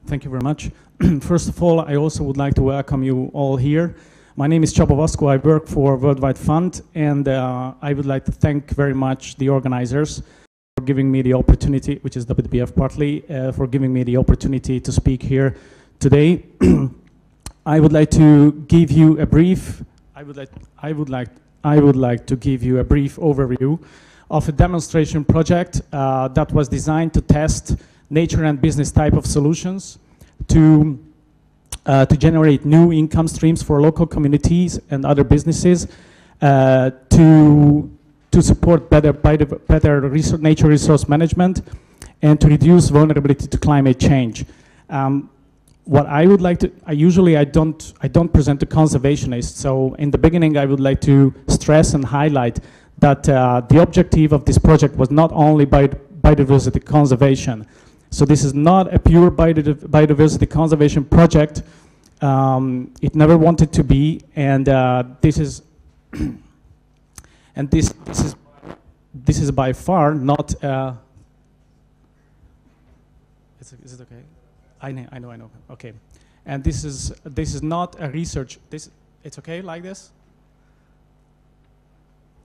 Thank you very much. First of all, I also would like to welcome you all here. My name is Csaba Vaszkó. I work for Worldwide Fund, and I would like to thank very much the organizers for giving me the opportunity, which is WBF partly, for giving me the opportunity to speak here today. I would like to give you a brief. I would like to give you a brief overview of a demonstration project that was designed to test nature and business type of solutions to generate new income streams for local communities and other businesses to support better nature resource management and to reduce vulnerability to climate change. What I would like to, I don't present to conservationists, so in the beginning I would like to stress and highlight that the objective of this project was not only biodiversity conservation. So this is not a pure biodiversity conservation project. It never wanted to be, and this is and this is by far not. Is it okay? I know. Okay, and this is not a research. It's okay like this.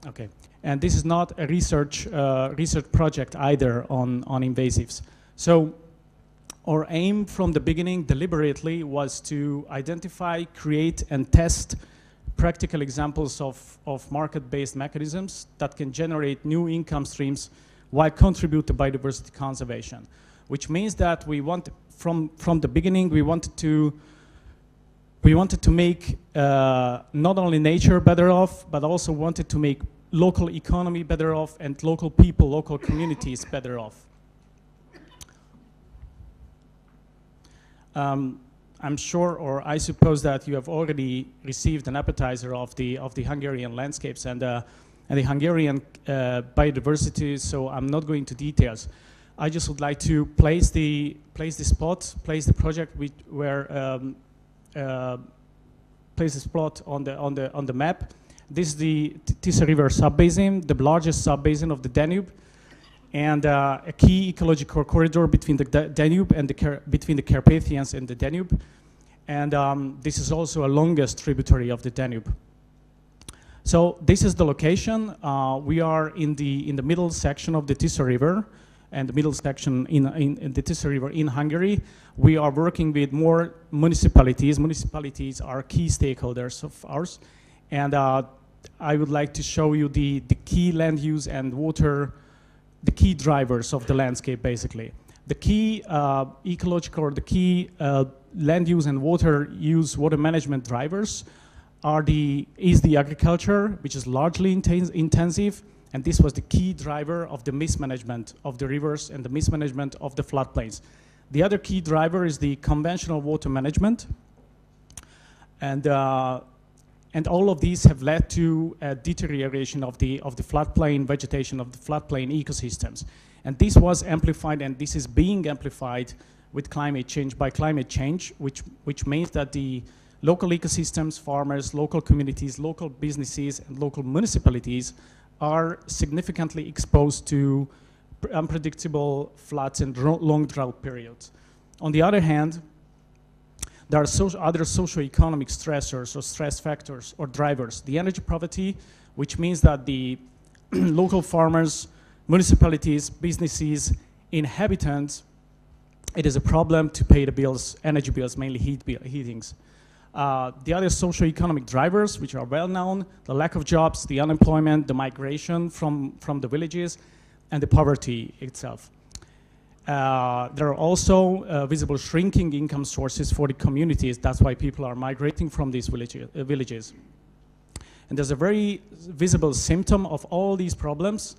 Okay, and this is not a research project either on invasives. So our aim from the beginning deliberately was to identify, create, and test practical examples of market-based mechanisms that can generate new income streams while contribute to biodiversity conservation. Which means that we want, from the beginning, we wanted to make not only nature better off, but also wanted to make local economy better off and local people, local communities better off. I'm sure, or I suppose that you have already received an appetizer of the Hungarian landscapes and the Hungarian biodiversity. So I'm not going to details. I just would like to place the project place the spot on the map. This is the Tisza River subbasin, the largest subbasin of the Danube, and a key ecological corridor between the Danube and between the Carpathians and the Danube. And this is also a longest tributary of the Danube. So this is the location. We are in the middle section of the Tisza River, and the middle section in the Tisza River in Hungary. We are working with more municipalities. Municipalities are key stakeholders of ours. And I would like to show you the key land use and water, the key drivers of the landscape, basically. The key ecological, or the key land use and water management drivers is the agriculture, which is largely intensive, and this was the key driver of the mismanagement of the rivers and the mismanagement of the floodplains. The other key driver is the conventional water management, and all of these have led to a deterioration of the floodplain vegetation, of the floodplain ecosystems. And this was amplified, and this is being amplified with climate change, which means that the local ecosystems, farmers, local communities, local businesses, and local municipalities are significantly exposed to unpredictable floods and long drought periods. On the other hand, there are other socio-economic stressors or stress factors or drivers. The energy poverty, which means that the local farmers, municipalities, businesses, inhabitants, it is a problem to pay the bills, energy bills, mainly heatings. The other socio-economic drivers, which are well known, the lack of jobs, the unemployment, the migration from the villages, and the poverty itself. There are also visible shrinking income sources for the communities. That's why people are migrating from these villages. And there's a very visible symptom of all these problems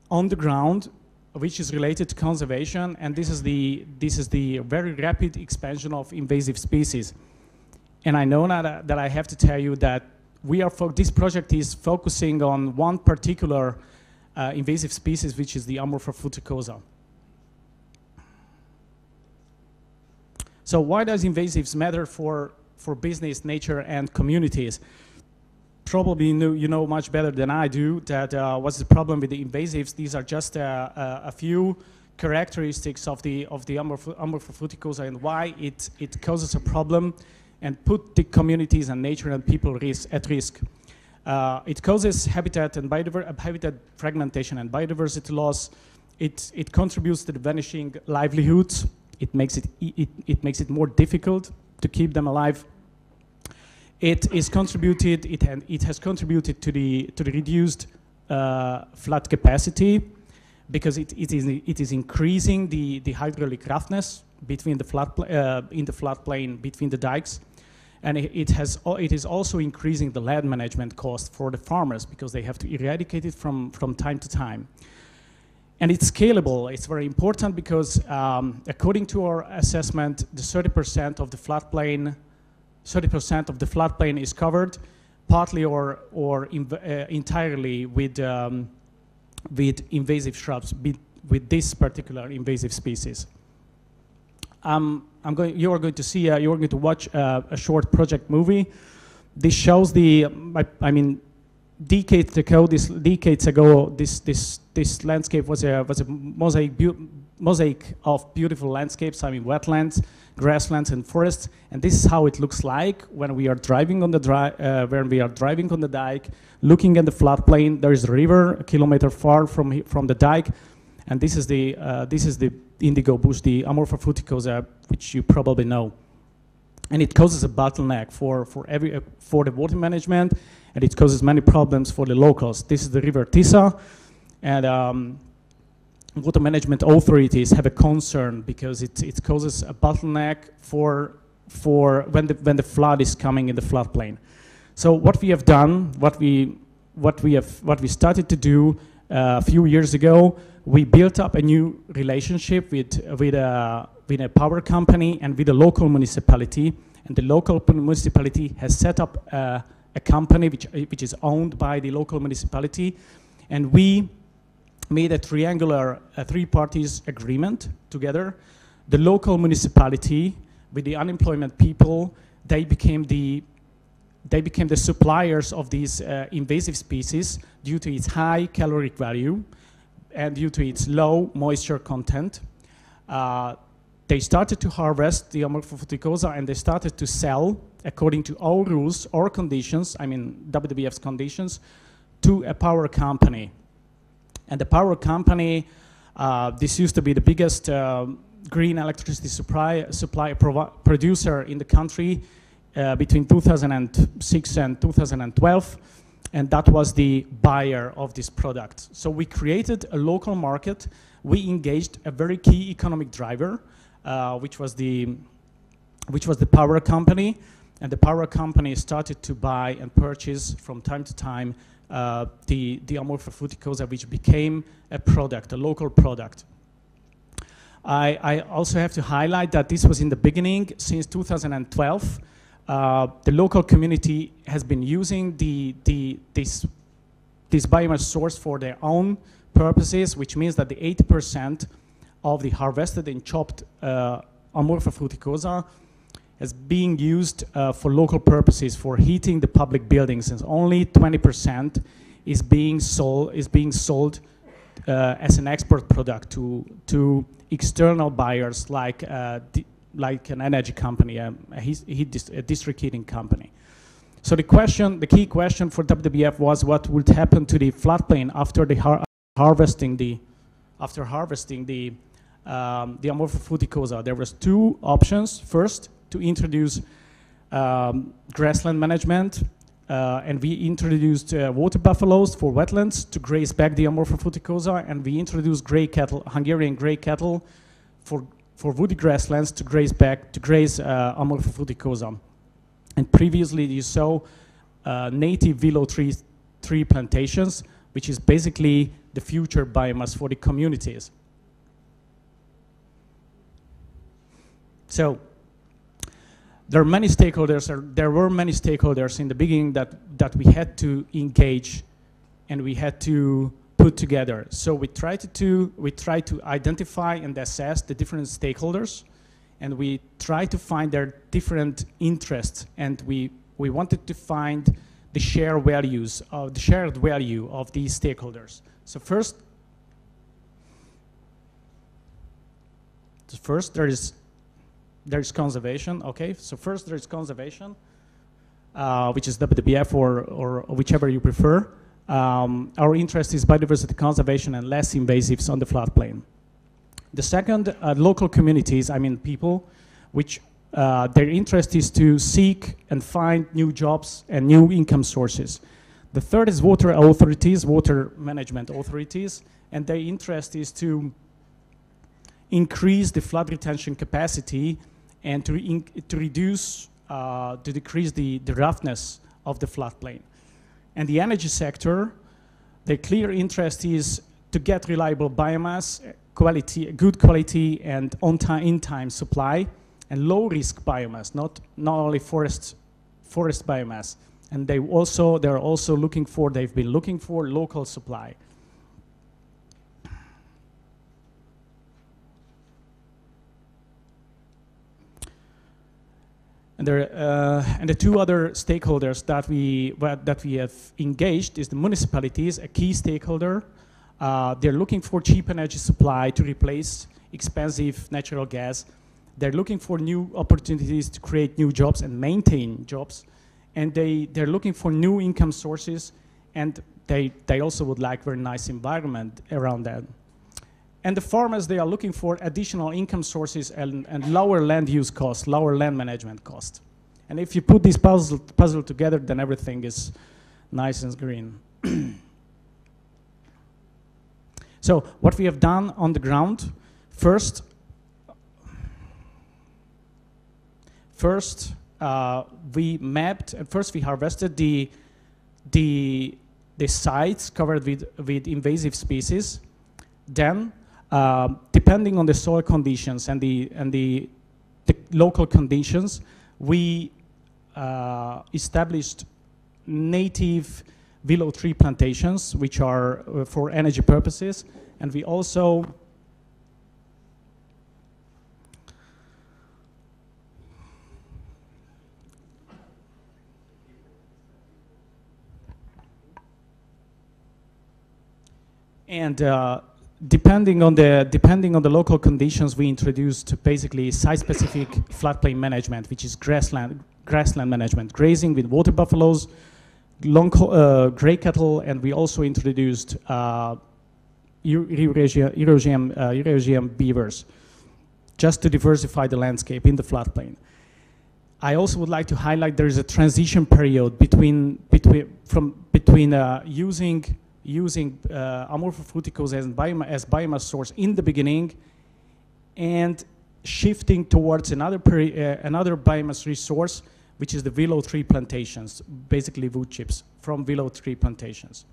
on the ground, which is related to conservation, and this is the very rapid expansion of invasive species. And I know that I have to tell you that this project is focusing on one particular invasive species, which is the Amorpha fruticosa. So why does invasives matter for business, nature, and communities? Probably you know much better than I do that what's the problem with the invasives. These are just a few characteristics of the Amorphophuticosa and why it causes a problem and put the communities and nature and people at risk. It causes habitat fragmentation and biodiversity loss. It contributes to the vanishing livelihoods. It makes it more difficult to keep them alive. It has contributed to the reduced flood capacity, because it is increasing the hydraulic roughness between the in the floodplain between the dikes, and it is also increasing the land management cost for the farmers, because they have to eradicate it from time to time. And it's scalable. It's very important because according to our assessment, the 30% of the floodplain, 30% of the floodplain is covered, partly or entirely with invasive shrubs, with this particular invasive species. You are going to watch a short project movie. This shows decades ago, this landscape was a mosaic of beautiful landscapes. Wetlands, grasslands, and forests. And this is how it looks like when we are driving on the dike, looking at the floodplain. There is a river a kilometer far from the dike, and this is the indigo bush, the Amorphophuticosa, which you probably know. And it causes a bottleneck for the water management, and it causes many problems for the locals. This is the river Tisa, and water management authorities have a concern because it causes a bottleneck for when the flood is coming in the floodplain. So what we have done, what we started to do a few years ago, we built up a new relationship with a power company and with a local municipality, and the local municipality has set up a company which is owned by the local municipality, and we made a triangular three parties agreement together. The local municipality with the unemployment people, they became the suppliers of these invasive species due to its high caloric value and due to its low moisture content. They started to harvest the Amorphophuticosa, and they started to sell according to our rules or conditions, WWF's conditions, to a power company. And the power company, this used to be the biggest green electricity producer in the country between 2006 and 2012, and that was the buyer of this product. So we created a local market. We engaged a very key economic driver, which was the power company, and the power company started to buy and purchase from time to time the Amorphophuticosa, which became a product, a local product. I also have to highlight that this was in the beginning. Since 2012, the local community has been using this biomass source for their own purposes, which means that the 80% of the harvested and chopped Amorphophuticosa is being used for local purposes, for heating the public buildings, and only 20% is being sold as an export product to external buyers like an energy company, a district heating company. So the key question for WWF was what would happen to the floodplain after harvesting the Amorphophuticosa. There was two options. First, to introduce grassland management, and we introduced water buffaloes for wetlands to graze back the Amorphophuticosa, and we introduced Hungarian gray cattle for woody grasslands to graze Amorphophuticosa. And previously you saw native willow tree plantations, which is basically the future biomass for the communities. So there were many stakeholders in the beginning that we had to engage and we had to put together. So we tried to identify and assess the different stakeholders, and we tried to find their different interests, and we wanted to find the shared value of these stakeholders. So first, First, there is conservation. Okay, so first there is conservation, which is WWF or whichever you prefer. Our interest is biodiversity conservation and less invasives on the floodplain. The second, local communities, I mean people, which their interest is to seek and find new jobs and new income sources. The third is water authorities, water management authorities, and their interest is to increase the flood retention capacity and to decrease the roughness of the floodplain. And the energy sector, their clear interest is to get reliable biomass, good quality and in-time supply, and low-risk biomass, not only forest biomass. And they've been looking for local supply. And the two other stakeholders that we have engaged is the municipalities, a key stakeholder. They're looking for cheap energy supply to replace expensive natural gas. They're looking for new opportunities to create new jobs and maintain jobs. And they're looking for new income sources, and they also would like very nice environment around that. And the farmers, they are looking for additional income sources and lower land use costs, lower land management costs. And if you put this puzzle together, then everything is nice and green. So what we have done on the ground, first we mapped, and first we harvested the sites covered with invasive species. Then, depending on the soil conditions and the local conditions, we established native willow tree plantations, which are for energy purposes, and we also depending on the local conditions, we introduced basically site-specific floodplain management, which is grassland management, grazing with water buffaloes, gray cattle, and we also introduced Eurasian beavers, just to diversify the landscape in the floodplain. I also would like to highlight there is a transition period between using amorphophyticals as biomass source in the beginning and shifting towards another biomass resource, which is the willow tree plantations, basically wood chips from willow tree plantations.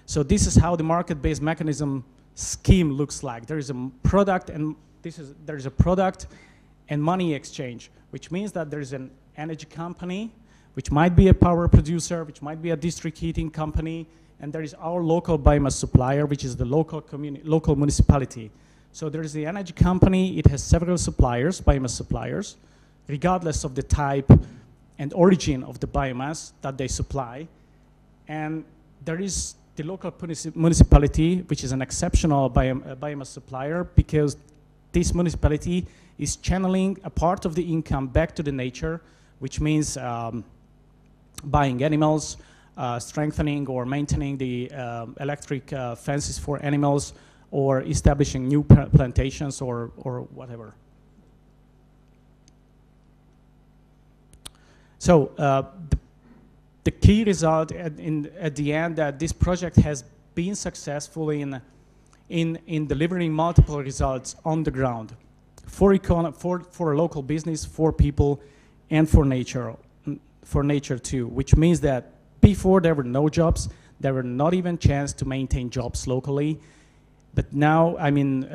So this is how the market-based mechanism scheme looks like. There is a product and money exchange, which means that there is an energy company, which might be a power producer, which might be a district heating company, and there is our local biomass supplier, which is the local municipality. So there is the energy company, it has several suppliers, biomass suppliers, regardless of the type and origin of the biomass that they supply. And there is the local municipality, which is an exceptional biomass supplier, because this municipality is channeling a part of the income back to the nature, which means buying animals, strengthening or maintaining the electric fences for animals, or establishing new plantations or whatever. So the key result at the end that this project has been successful in delivering multiple results on the ground for a local business, for people, and for nature too, which means that before there were no jobs, there were not even chance to maintain jobs locally. But now, I mean,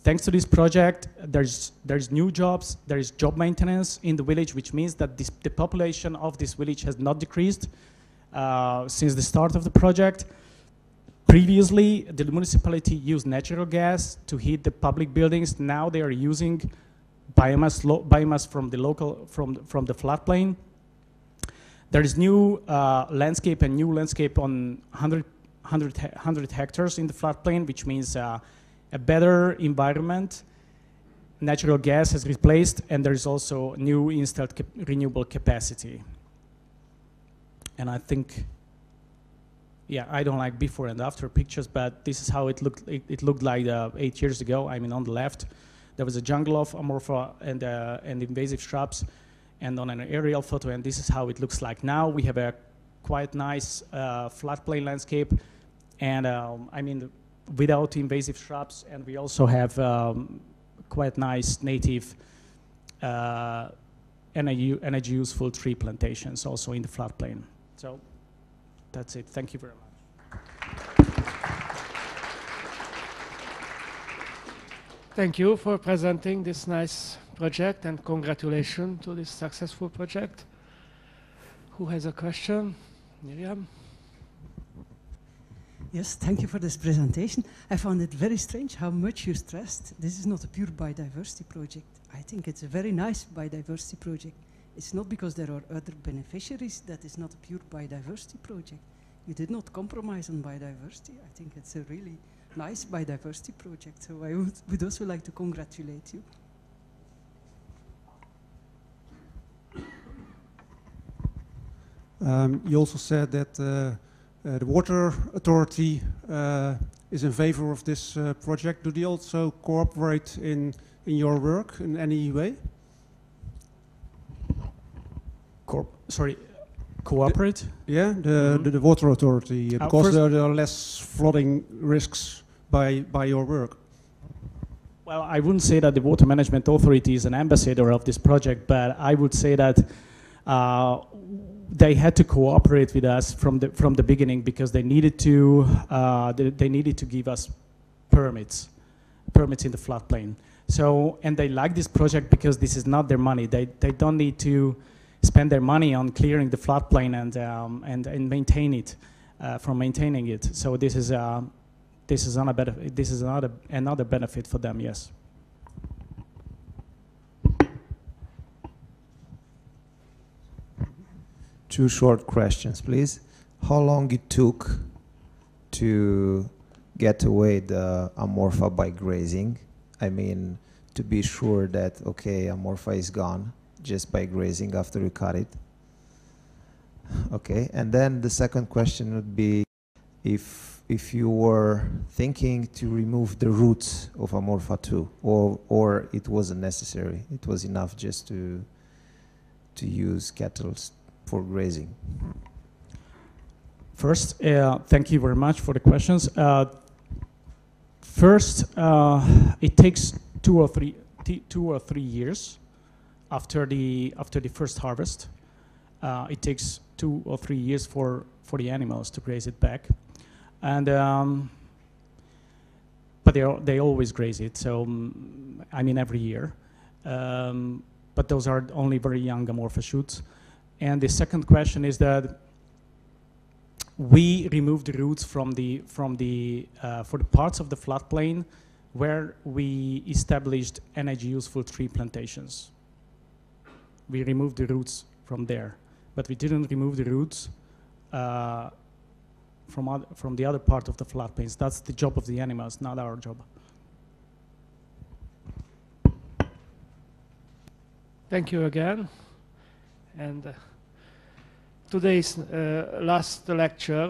thanks to this project, there's new jobs, there is job maintenance in the village, which means that the population of this village has not decreased since the start of the project. Previously, the municipality used natural gas to heat the public buildings. Now they are using biomass from the floodplain. There is new landscape on 100 hectares in the floodplain, which means a better environment natural gas has replaced, and there is also new installed renewable capacity. And I think, yeah, I don't like before and after pictures, but this is how it looked. It looked like 8 years ago. I mean, on the left, there was a jungle of amorpha and invasive shrubs, and on an aerial photo, and this is how it looks like now. We have a quite nice floodplain landscape, and I mean, without invasive shrubs, and we also have quite nice native energy useful tree plantations also in the floodplain. So that's it. Thank you very much. Thank you for presenting this nice project, and congratulations to this successful project. Who has a question? Miriam? Yes, thank you for this presentation. I found it very strange how much you stressed this is not a pure biodiversity project. I think it's a very nice biodiversity project. It's not because there are other beneficiaries that it's not a pure biodiversity project. You did not compromise on biodiversity. I think it's a really nice biodiversity project. So I would also like to congratulate you. You also said that the water authority is in favor of this project. Do they also cooperate in your work in any way? Cooperate? The water authority, because there are less flooding risks by your work. Well, I wouldn't say that the Water Management Authority is an ambassador of this project, but I would say that they had to cooperate with us from the beginning, because they needed to give us permits in the floodplain. So, and they like this project because this is not their money. They don't need to spend their money on clearing the floodplain and maintain it from maintaining it. So this is another benefit for them. Yes. Two short questions, please. How long it took to get away the amorpha by grazing? I mean, to be sure that, okay, amorpha is gone just by grazing after you cut it. Okay, and then the second question would be if you were thinking to remove the roots of amorpha too, or it wasn't necessary, it was enough just to use cattle for grazing. First, thank you very much for the questions. First, it takes 2 or 3 years after the first harvest. It takes 2 or 3 years for the animals to graze it back, and but they always graze it. So I mean every year, but those are only very young amorpha shoots. And the second question is that we removed the roots for the parts of the floodplain where we established energy useful tree plantations. We removed the roots from there, but we didn't remove the roots from the other part of the floodplains. That's the job of the animals, not our job. Thank you again. And today's last lecture